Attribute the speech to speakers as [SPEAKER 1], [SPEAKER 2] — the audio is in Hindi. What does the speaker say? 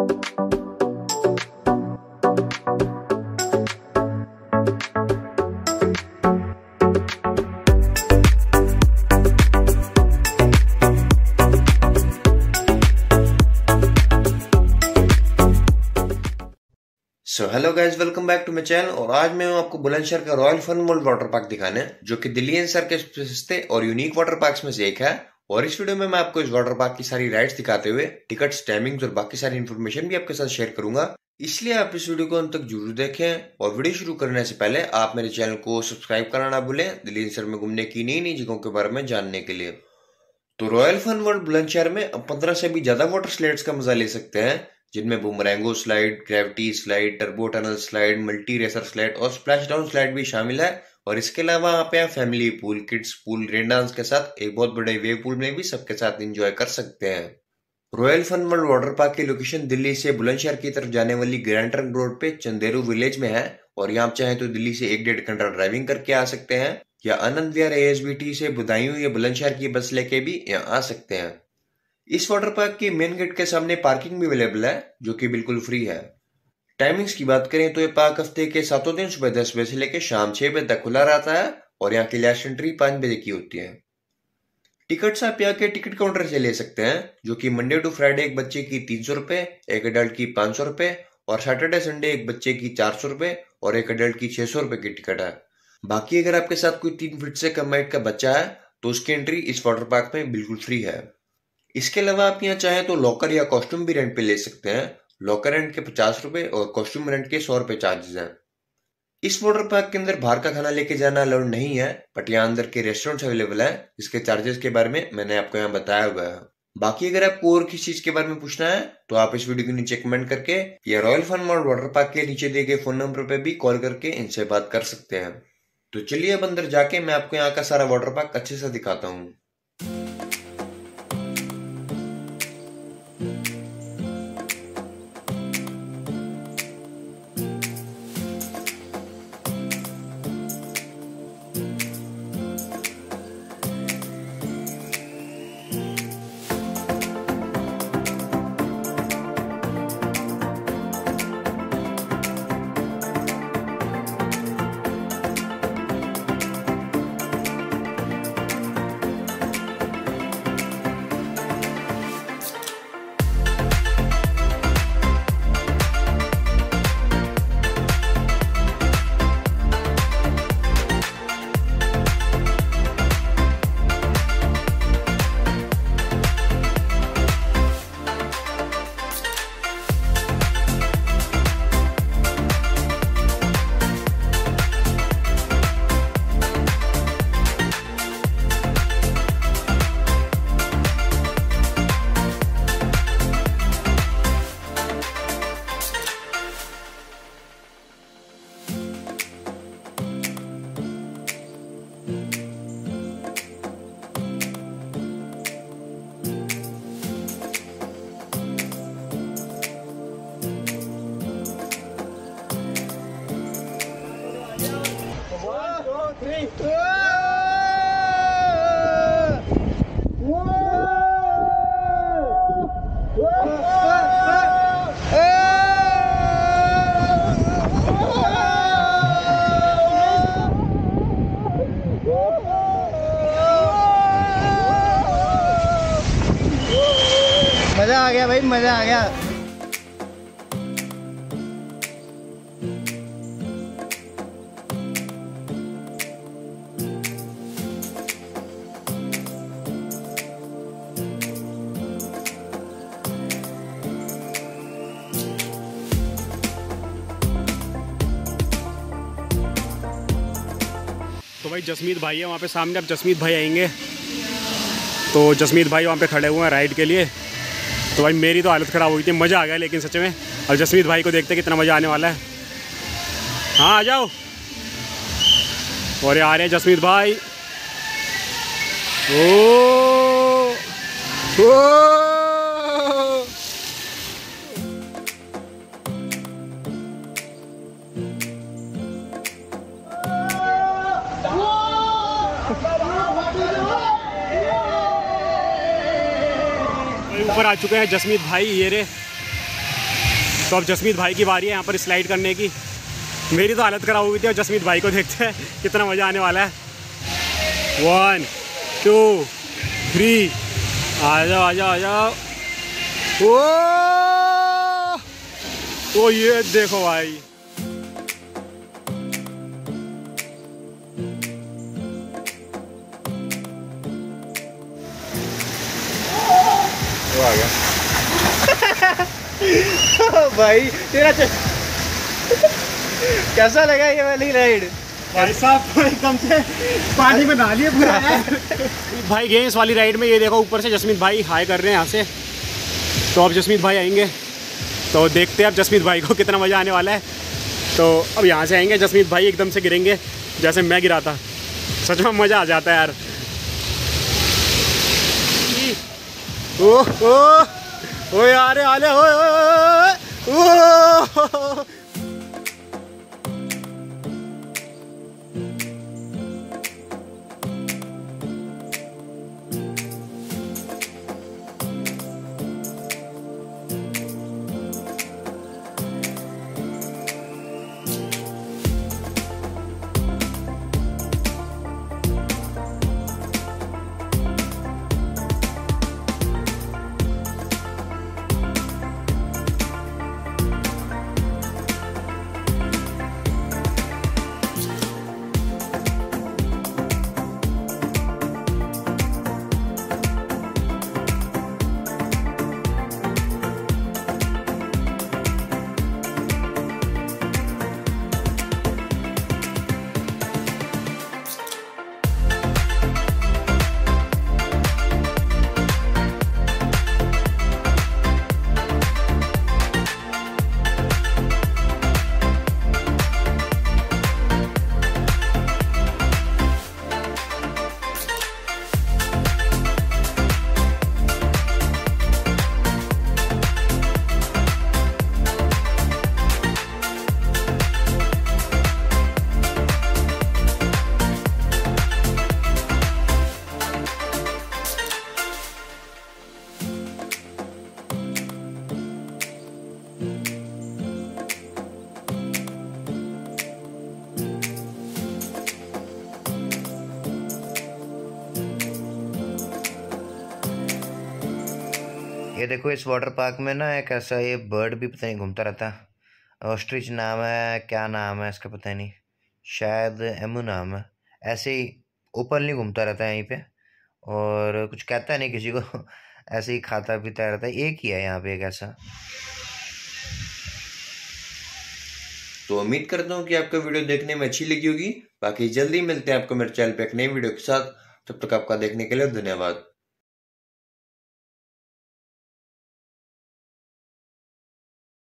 [SPEAKER 1] So hello guys, welcome back to my channel. और आज मैं हूं आपको बुलंदशहर का royal fun world water park दिखाने, जो कि दिल्ली एनसीआर के सस्ते और यूनिक वाटर पार्क्स में से एक है। और इस वीडियो में मैं आपको इस वाटर पार्क की सारी राइड्स दिखाते हुए टिकट्स, टाइमिंग्स और बाकी सारी इन्फॉर्मेशन भी आपके साथ शेयर करूंगा। इसलिए आप इस वीडियो को अंत तक जरूर देखें। और वीडियो शुरू करने से पहले आप मेरे चैनल को सब्सक्राइब करना ना भूलें, दिल्ली एनसीआर में घूमने की नई नई जगहों के बारे में जानने के लिए। तो रॉयल फन वर्ल्ड बुलंदशहर में अब 15 से भी ज्यादा वाटर स्लाइड्स का मजा ले सकते हैं, जिनमें boomerango slide, gravity slide, turbo tunnel slide, multi racer slide और स्प्लैश डाउन स्लाइड भी शामिल है। और इसके अलावा यहाँ पे आप family pool, kids pool, rain dance के साथ एक बहुत बड़े वेव पूल में भी सबके साथ एंजॉय कर सकते हैं। Royal fun world water park की लोकेशन दिल्ली से बुलंदशहर की तरफ जाने वाली ग्रैंड ट्रंक रोड पे चंदेरू विलेज में है। और यहाँ आप चाहे तो दिल्ली से 1-1.5 घंटा ड्राइविंग करके आ सकते हैं, या आनंद विहार ASBT से बदायूं या बुलंदशहर की बस लेके भी यहाँ आ सकते हैं। इस वाटर पार्क के मेन गेट के सामने पार्किंग भी अवेलेबल है, जो कि बिल्कुल फ्री है। टाइमिंग्स की बात करें तो ये पार्क हफ्ते के 7 दिन सुबह 10 बजे से लेकर शाम 6 बजे तक खुला रहता है। और यहाँ की लास्ट एंट्री 5 बजे की होती है। टिकट्स आप यहाँ के टिकट काउंटर से ले सकते हैं, जो कि मंडे टू फ्राइडे एक बच्चे की 300 रुपए, एक अडल्ट की 500 रुपए, और सैटरडे संडे एक बच्चे की 400 रुपए और एक अडल्ट की 600 रुपए की टिकट है। बाकी अगर आपके साथ कोई 3 फीट से कम हाइट का बच्चा है तो उसकी एंट्री इस वाटर पार्क में बिल्कुल फ्री है। इसके अलावा आप यहाँ चाहें तो लॉकर या कॉस्ट्यूम भी रेंट पे ले सकते हैं। लॉकर रेंट के 50 रुपए और कॉस्ट्यूम रेंट के 100 रुपए चार्जेस हैं। इस वाटर पार्क के अंदर बाहर का खाना लेके जाना अलाउड नहीं है, बट यहाँ अंदर के रेस्टोरेंट्स अवेलेबल है, जिसके चार्जेस के बारे में मैंने आपको यहाँ बताया हुआ है। बाकी अगर आपको और किसी चीज के बारे में पूछना है तो आप इस वीडियो के नीचे कमेंट करके या royal fun world water park के नीचे दिए गए फोन नंबर पे भी कॉल करके इनसे बात कर सकते हैं। तो चलिए अब अंदर जाके मैं आपको यहाँ का सारा वाटर पार्क अच्छे से दिखाता हूँ।
[SPEAKER 2] मजा आ गया भाई, मजा आ गया।
[SPEAKER 3] तो भाई जसमीत भाई है वहाँ पे सामने, अब जसमीत भाई आएंगे। तो जसमीत भाई वहाँ पे खड़े हुए हैं राइड के लिए। तो भाई मेरी तो हालत ख़राब हुई थी, मज़ा आ गया लेकिन सच में। और जसमीत भाई को देखते कितना मज़ा आने वाला है। हाँ आ जाओ। और ये आ रहे हैं जसमीत भाई। ओ ऊपर आ चुके हैं जसमीत भाई, ये रे तो अब जसमीत भाई की बारी है यहाँ पर स्लाइड करने की। मेरी तो हालत ख़राब हुई थी और जसमीत भाई को देखते हैं कितना मज़ा आने वाला है। 1 2 3 आ जाओ आ जाओ आ जाओ। ओ ये देखो भाई,
[SPEAKER 2] वो आ गया। भाई तेरा कैसा लगा ये वाली राइड?
[SPEAKER 3] भाई साहब एकदम से पानी में नहा लिए पूरा। भाई गए इस वाली राइड में, ये देखो ऊपर से जसमीत भाई हाई कर रहे हैं यहाँ से। तो अब जसमीत भाई आएंगे तो देखते हैं अब जसमीत भाई को कितना मज़ा आने वाला है। तो अब यहाँ से आएंगे जसमीत भाई एकदम से गिरेंगे जैसे मैं गिरा था। सच में मज़ा आ जाता है यार। ओ यार आले ओ
[SPEAKER 4] ये देखो इस वाटर पार्क में ना एक ऐसा ये बर्ड भी पता नहीं घूमता रहता है। ऑस्ट्रिच नाम है, क्या नाम है इसका पता नहीं, शायद एमू नाम है। ऐसे ही ओपनली घूमता रहता है यहीं पे और कुछ कहता नहीं किसी को। ऐसे ही खाता पीता रहता है। एक ही है यहाँ पे एक ऐसा।
[SPEAKER 1] तो उम्मीद करता हूँ कि आपको वीडियो देखने में अच्छी लगी होगी। बाकी जल्दी मिलते हैं आपको मेरे चैनल पे एक नई वीडियो के साथ। तब तक आपका देखने के लिए धन्यवाद।